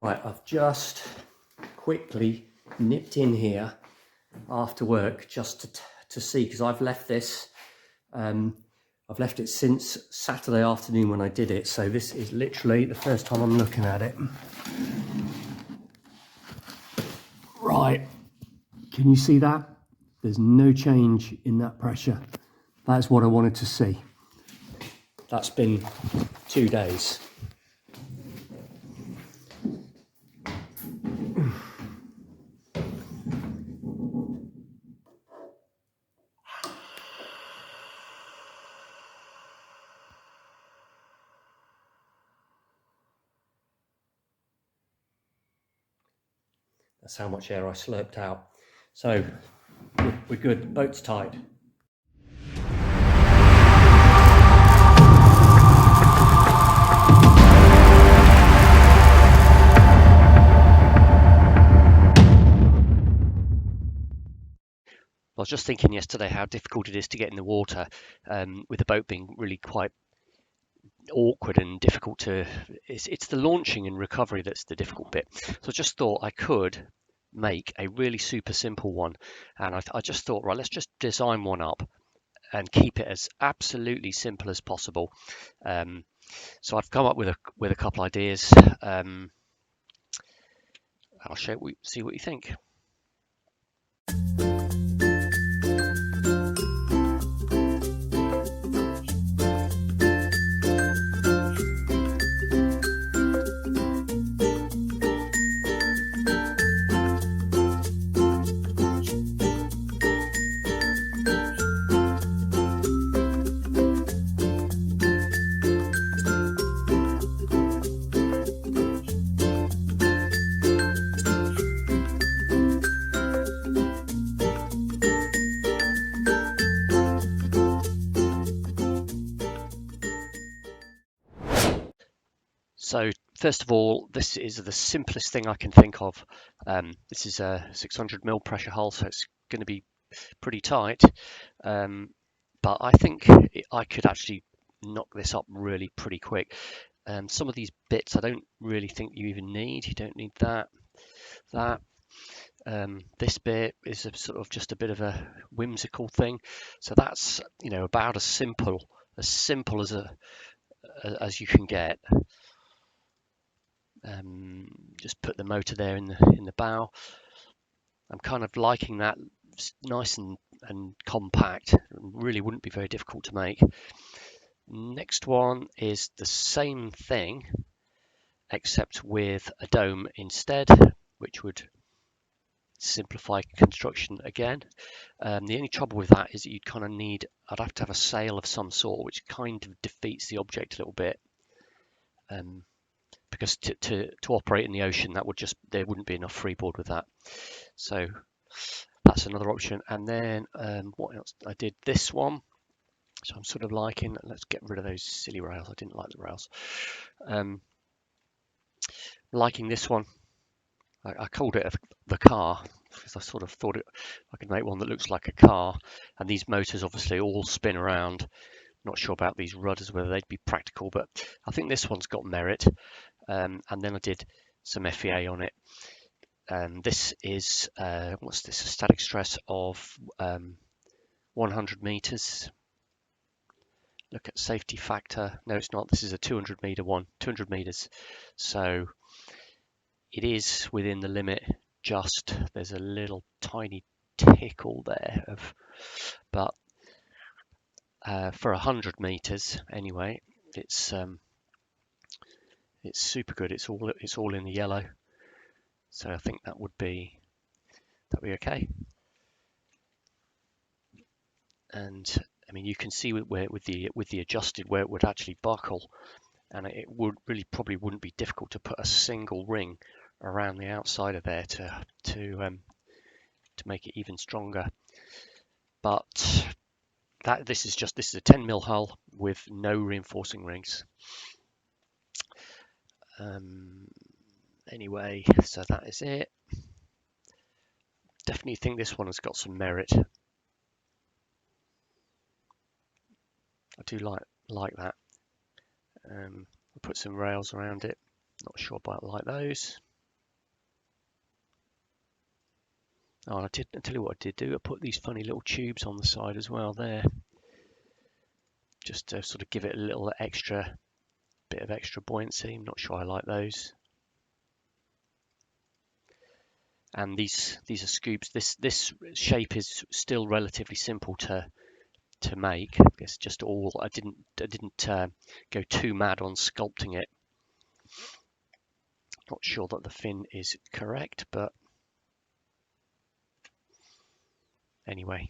Right, I've just quickly nipped in here after work just to see, because I've left this, I've left it since Saturday afternoon when I did it, so this is literally the first time I'm looking at it. Right, can you see that? There's no change in that pressure. That's what I wanted to see. That's been 2 days. That's how much air I slurped out. So we're good, boat's tight. I was just thinking yesterday how difficult it is to get in the water, with the boat being really quite awkward and difficult to. It's the launching and recovery that's the difficult bit. So I just thought I could make a really super simple one, and I just thought, right, let's just design one up and keep it as absolutely simple as possible. So I've come up with a couple ideas. I'll see what you think. So first of all, this is the simplest thing I can think of. This is a 600mm pressure hull, so it's going to be pretty tight. But I think I could actually knock this up really pretty quick. Some of these bits I don't really think you even need. You don't need that. This bit is just a bit of a whimsical thing. So that's about as simple as you can get. Just put the motor there in the bow. I'm kind of liking that, nice and compact. It really wouldn't be very difficult to make. Next one is the same thing except with a dome instead, which would simplify construction again. The only trouble with that is that I'd have to have a sail of some sort, which kind of defeats the object a little bit. Because to operate in the ocean, there wouldn't be enough freeboard with that. So that's another option. And then what else? I did this one, so I'm sort of liking. Let's get rid of those silly rails. I didn't like the rails. Liking this one. I called it the car because I sort of thought I could make one that looks like a car. And these motors obviously all spin around. Not sure about these rudders, whether they'd be practical, but I think this one's got merit. And then I did some FEA on it. This is what's this? A static stress of 100 meters. Look at safety factor. No, it's not. This is a 200 meter one. 200 meters. So it is within the limit. Just there's a little tiny tickle there but for 100 meters anyway, it's super good. It's all in the yellow. So I think that would be okay. And I mean, you can see with the adjusted where it would actually buckle, and it would really probably wouldn't be difficult to put a single ring around the outside of there to make it even stronger. But this is a 10mm hull with no reinforcing rings. Anyway, so that is it. Definitely think this one has got some merit. I do like that. I'll put some rails around it. Not sure about like those. Oh, I tell you what I did do. I put these funny little tubes on the side as well there, just to sort of give it a little bit of extra buoyancy. I'm not sure I like those. And these are scoops. This shape is still relatively simple to make. It's just all I didn't go too mad on sculpting it. Not sure that the fin is correct, but anyway,